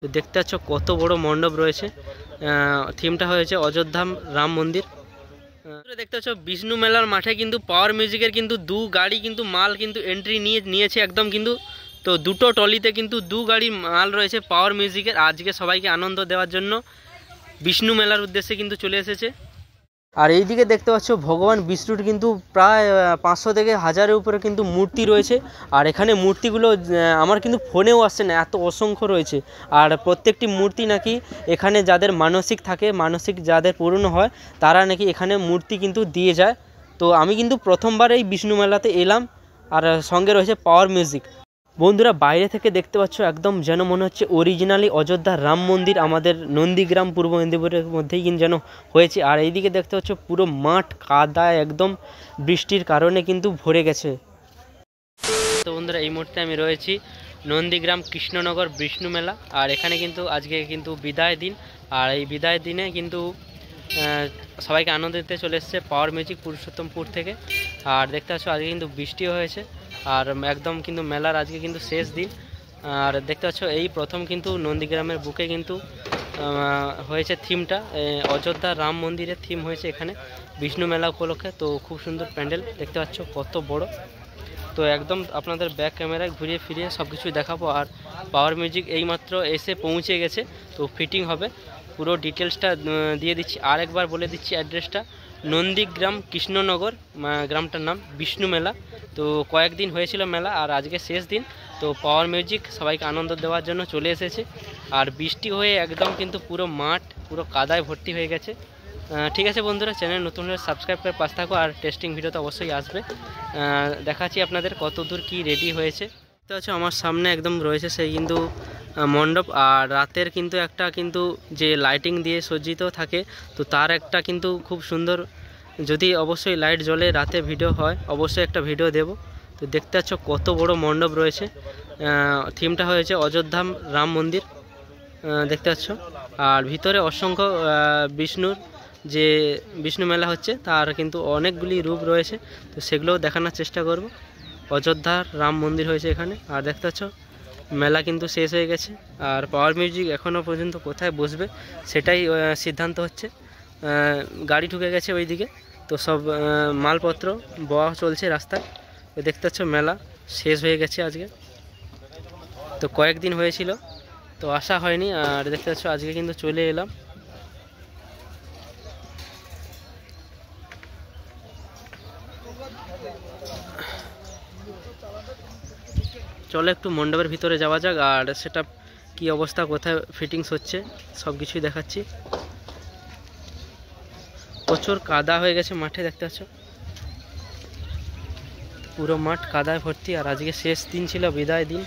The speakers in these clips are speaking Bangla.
তো দেখতে পাচ্ছ কত বড় মণ্ডপ রয়েছে। থিমটা হয়েছে অযোধ্যা রাম মন্দির। দেখতে পাচ্ছ বিষ্ণু মেলার মাঠে কিন্তু পাওয়ার মিউজিকের কিন্তু দু গাড়ি কিন্তু মাল কিন্তু এন্ট্রি নিয়েছে একদম কিন্তু। তো দুটো টলিতে কিন্তু দু গাড়ি মাল রয়েছে পাওয়ার মিউজিকের। আজকে সবাইকে আনন্দ দেওয়ার জন্য বিষ্ণু মেলার উদ্দেশ্যে কিন্তু চলে এসেছে। আর এইদিকে দেখতে পাচ্ছ ভগবান বিষ্ণুর কিন্তু প্রায় 500 থেকে 1000-এর উপরে কিন্তু মূর্তি রয়েছে। আর এখানে মূর্তিগুলো আমার কিন্তু ফোনেও আসছে না, এত অসংখ্য রয়েছে। আর প্রত্যেকটি মূর্তি নাকি এখানে যাদের মানসিক থাকে, মানসিক যাদের পূরণ হয়, তারা নাকি এখানে মূর্তি কিন্তু দিয়ে যায়। তো আমি কিন্তু প্রথমবার এই বিষ্ণু মেলাতে এলাম। আর সঙ্গে রয়েছে পাওয়ার মিউজিক। বন্ধুরা বাইরে থেকে দেখতে পাচ্ছ একদম যেন মনে হচ্ছে অরিজিনালি অযোধ্যা রাম মন্দির আমাদের নন্দীগ্রাম পূর্ব মেদিনীপুরের মধ্যেই কিন্তু যেন হয়েছে। আর এইদিকে দেখতে পাচ্ছ পুরো মাঠ কাদায় একদম বৃষ্টির কারণে কিন্তু ভরে গেছে। তো বন্ধুরা এই মুহূর্তে আমি রয়েছি নন্দীগ্রাম কৃষ্ণনগর বিষ্ণু মেলা। আর এখানে কিন্তু আজকে কিন্তু বিদায় দিন। আর এই বিদায় দিনে কিন্তু সবাইকে আনন্দ দিতে চলে এসেছে পাওয়ার মিউজিক পুরুষোত্তমপুর থেকে। আর দেখতে পাচ্ছ আজকে কিন্তু বৃষ্টিও হয়েছে। আর একদম কিন্তু মেলার আজকে কিন্তু শেষ দিন। আর দেখতে পাচ্ছ এই প্রথম কিন্তু নন্দীগ্রামের বুকে কিন্তু হয়েছে থিমটা অযোধ্যা রাম মন্দিরের থিম হয়েছে এখানে বিষ্ণু মেলা উপলক্ষে। তো খুব সুন্দর প্যান্ডেল দেখতে পাচ্ছ কত বড়। তো একদম আপনাদের ব্যাক ক্যামেরায় ঘুরিয়ে ফিরিয়ে সব কিছুই দেখাবো। আর পাওয়ার মিউজিক এইমাত্র এসে পৌঁছে গেছে, তো ফিটিং হবে। পুরো ডিটেলসটা দিয়ে দিচ্ছি, আর একবার বলে দিচ্ছি অ্যাড্রেসটা। নন্দীগ্রাম কৃষ্ণনগর গ্রামটার নাম বিষ্ণু মেলা। তো কয়েকদিন হয়েছিল মেলা, আর আজকে শেষ দিন। তো পাওয়ার মিউজিক সবাইকে আনন্দ দেওয়ার জন্য চলে এসেছে। আর বৃষ্টি হয়ে একদম কিন্তু পুরো মাঠ পুরো কাদায় ভর্তি হয়ে গেছে। ঠিক আছে বন্ধুরা, চ্যানেল নতুন হলে সাবস্ক্রাইব করে পাশে থাকো। আর টেস্টিং ভিডিও তো অবশ্যই আসবে, দেখাচ্ছি আপনাদের কত দূর কী রেডি হয়েছে। তো হচ্ছে আমার সামনে একদম রয়েছে সেই কিন্তু মণ্ডপ। আর রাতের কিন্তু একটা কিন্তু যে লাইটিং দিয়ে সজ্জিত থাকে, তো তার একটা কিন্তু খুব সুন্দর, যদি অবশ্যই লাইট জ্বলে রাতে ভিডিও হয় অবশ্যই একটা ভিডিও দেব। তো দেখতে পাচ্ছ কত বড় মণ্ডপ রয়েছে। থিমটা হয়েছে অযোধ্যা রাম মন্দির দেখতে পাচ্ছ। আর ভিতরে অসংখ্য বিষ্ণুর যে বিষ্ণু মেলা হচ্ছে তার কিন্তু অনেকগুলি রূপ রয়েছে, তো সেগুলোও দেখানোর চেষ্টা করব। অযোধ্যার রাম মন্দির হয়েছে এখানে। আর দেখতে পাচ্ছ মেলা কিন্তু শেষ হয়ে গেছে। আর পাওয়ার মিউজিক এখনও পর্যন্ত কোথায় বসবে সেটাই সিদ্ধান্ত হচ্ছে। গাড়ি ঢুকে গেছে ওইদিকে, তো সব মালপত্র বওয়া চলছে রাস্তায়। দেখতে পাচ্ছ মেলা শেষ হয়ে গেছে আজকে। তো কয়েকদিন হয়েছিল তো আসা হয়নি। আর দেখতে পাচ্ছ আজকে কিন্তু চলে এলাম। চলো একটু মণ্ডপের ভিতরে যাওয়া যাক, আর সেটা কি অবস্থা, কোথায় ফিটিংস হচ্ছে সব কিছুই দেখাচ্ছি। প্রচুর কাদা হয়ে গেছে মাঠে, দেখতে পাচ্ছ পুরো মাঠ কাদায় ভর্তি। আর আজকে শেষ দিন ছিল, বিদায় দিন।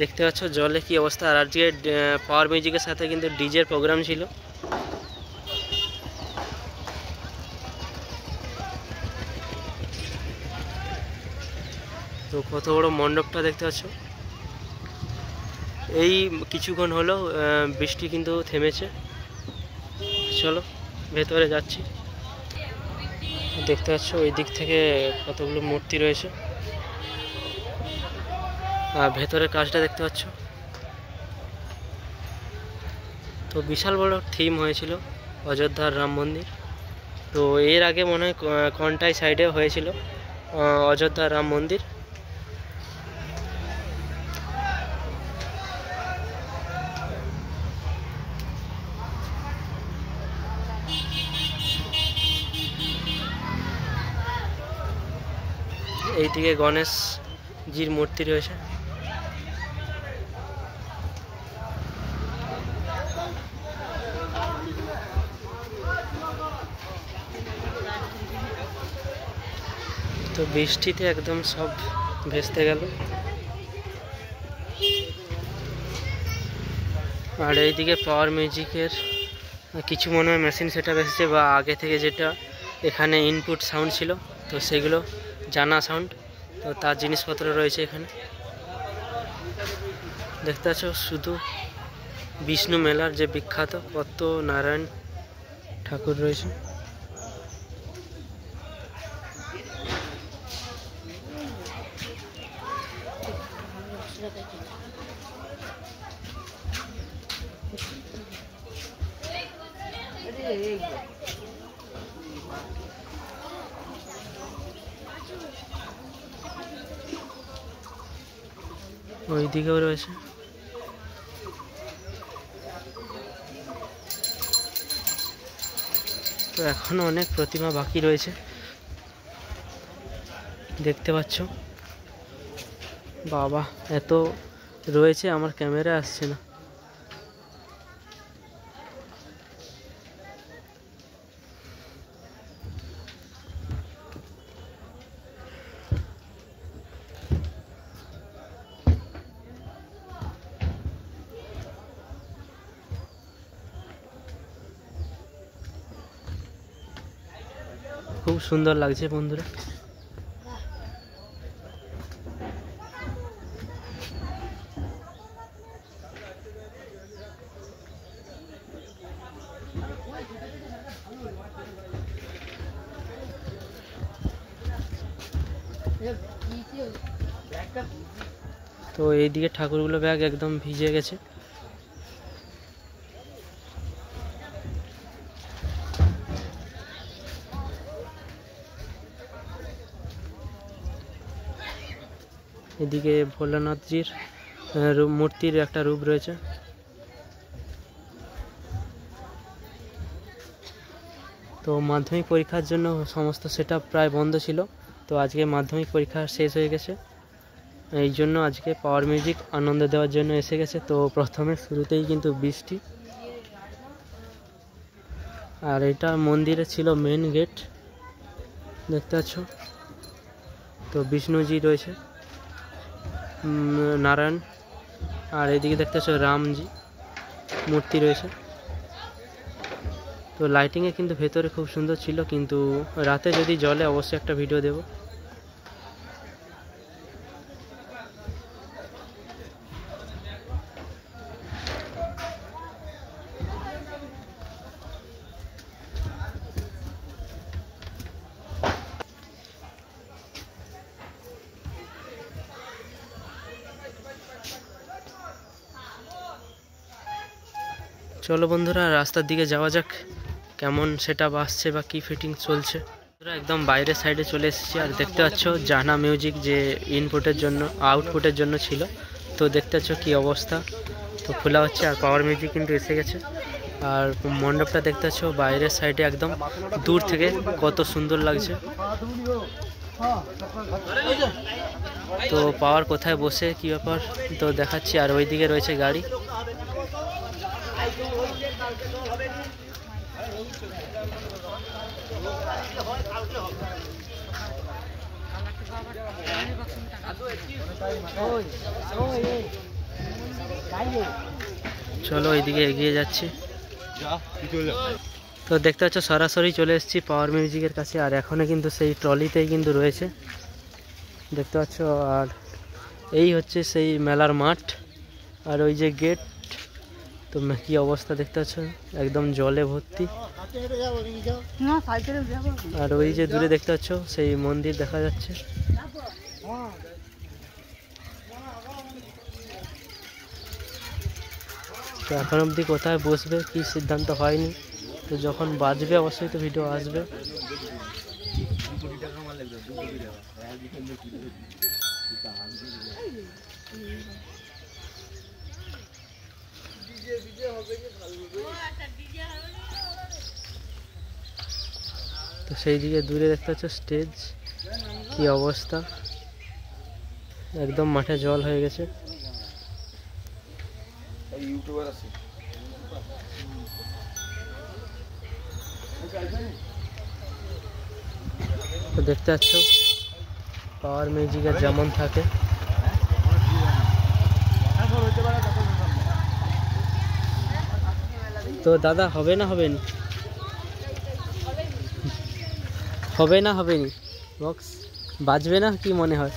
দেখতে পাচ্ছ জলে কি অবস্থা। আর আজকে পাওয়ার মিউজিকের সাথে কিন্তু ডিজের প্রোগ্রাম ছিল। তো কত বড় মণ্ডপটা দেখতে পাচ্ছ। এই কিছুক্ষণ হলো বৃষ্টি কিন্তু থেমেছে। চলো ভেতরে যাচ্ছি। দেখতে পাচ্ছ ওই দিক থেকে কতগুলো মূর্তি রয়েছে। আর ভেতরের কাজটা দেখতে পাচ্ছ। তো বিশাল বড় থিম হয়েছিল অযোধ্যার রাম মন্দির। তো এর আগে মনে হয় কন্টাই সাইডে হয়েছিল অযোধ্যার রাম মন্দির। এইদিকে গণেশজির মূর্তি রয়েছে। তো বৃষ্টিতে একদম সব ভেস্তে গেল। আর এইদিকে পাওয়ার মিউজিকের কিছু মনে হয় মেশিন সেটআপ এসেছে, বা আগে থেকে যেটা এখানে ইনপুট সাউন্ড ছিল তো সেগুলো জানা সাউন্ড, তো তার জিনিসপত্র রয়েছে এখানে। দেখতে পাচ্ছ শুধু বিষ্ণু মেলার যে বিখ্যাত কত নারায়ণ ঠাকুর রয়েছে। ওইদিকেও রয়েছে। তো এখনো অনেক প্রতিমা বাকি রয়েছে, দেখতে পাচ্ছ। বাবা, এত রয়েছে আমার ক্যামেরা আসছে না। খুব সুন্দর লাগছে বন্ধুরা। তো এইদিকে ঠাকুরগুলো ব্যাগ একদম ভিজে গেছে। এদিকে ভোলানাথজির মূর্তির একটা রূপ রয়েছে। তো মাধ্যমিক পরীক্ষার জন্য সমস্ত সেটআপ প্রায় বন্ধ ছিল। তো আজকে মাধ্যমিক পরীক্ষা শেষ হয়ে গেছে, এই জন্য আজকে পাওয়ার মিউজিক আনন্দ দেওয়ার জন্য এসে গেছে। তো প্রথমে শুরুতেই কিন্তু বৃষ্টি, আর এটা মন্দিরে ছিল মেন গেট, দেখতে পাচ্ছ। তো বিষ্ণুজি রয়েছে, নারায়ণ, আর এদিকে দেখতে পাচ্ছ রামজি মূর্তি রয়েছে। তো লাইটিংয়ে কিন্তু ভেতরে খুব সুন্দর ছিল, কিন্তু রাতে যদি জ্বলে অবশ্যই একটা ভিডিও দেব। চলো বন্ধুরা, রাস্তার দিকে যাওয়া যাক, কেমন সেটআপ আসছে বা কি ফিটিং চলছে। একদম বাইরের সাইডে চলে এসেছি, আর দেখতে পাচ্ছ জানা মিউজিক যে ইনপুটের জন্য আউটপুটের জন্য ছিল। তো দেখতে পাচ্ছ কি অবস্থা, তো খোলা হচ্ছে, আর পাওয়ার মিউজিক কিন্তু এসে গেছে। আর মণ্ডপটা দেখতে পাচ্ছ বাইরের সাইডে একদম দূর থেকে কত সুন্দর লাগছে। তো পাওয়ার কোথায় বসে কি ব্যাপার তো দেখাচ্ছি। আর ওইদিকে রয়েছে গাড়ি। চলো এইদিকে এগিয়ে যাচ্ছি। তো দেখতে পাচ্ছ সরাসরি চলে এসেছি পাওয়ার মিউজিকের কাছে, আর এখনো কিন্তু সেই ট্রলিতেই কিন্তু রয়েছে, দেখতে পাচ্ছ। আর এই হচ্ছে সেই মেলার মাঠ, আর ওই যে গেট, তো কি অবস্থা দেখতে পাচ্ছ, একদম জলে ভর্তি। আর ওই যে দূরে দেখতে পাচ্ছ সেই মন্দির দেখা যাচ্ছে। তো এখন অবধি কোথায় বসবে কি সিদ্ধান্ত হয়নি, তো যখন বাজবে অবশ্যই তো ভিডিও আসবে। তো সেই দিকে দূরে দেখতে পাচ্ছ স্টেজ, কি অবস্থা, একদম মাঠে জল হয়ে গেছে। তো দেখতে পাচ্ছ পাওয়ার মিউজিকের যেমন থাকে। তো দাদা হবে না হবে নি, হবে না হবে নি, বক্স বাজবে না কি মনে হয়?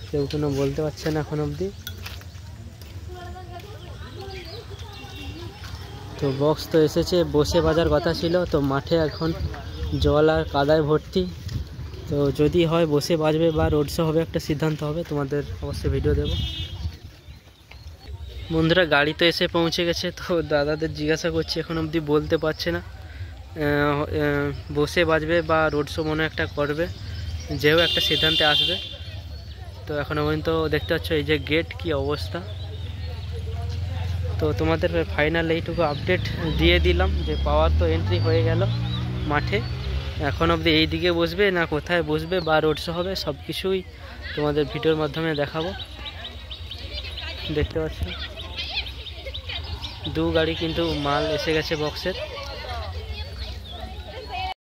কেউ কোনো বলতে পারছে না এখন অবধি। তো বক্স তো এসেছে, বসে বাজার কথা ছিল, তো মাঠে এখন জল আর কাদায় ভর্তি। তো যদি হয় বসে বাজবে বা রোড শো হবে, একটা সিদ্ধান্ত হবে, তোমাদের অবশ্যই ভিডিও দেব। বন্ধুরা গাড়ি তো এসে পৌঁছে গেছে, তো দাদাদের জিজ্ঞাসা করছি, এখন অবধি বলতে পারছে না বসে বাজবে বা রোড শো মনে একটা করবে, যেও একটা সিদ্ধান্তে আসবে। তো এখনও পর্যন্ত দেখতে পাচ্ছ এই যে গেট কি অবস্থা। তো তোমাদের ফাইনাল এইটুকু আপডেট দিয়ে দিলাম যে পাওয়ার তো এন্ট্রি হয়ে গেল মাঠে। এখন অবধি এই দিকে বসবে না কোথায় বসবে বা রোড শো হবে, সব কিছুই তোমাদের ভিডিওর মাধ্যমে দেখাবো। দেখতে পাচ্ছ 2 গাড়ি কিন্তু মাল এসে গেছে বক্সের।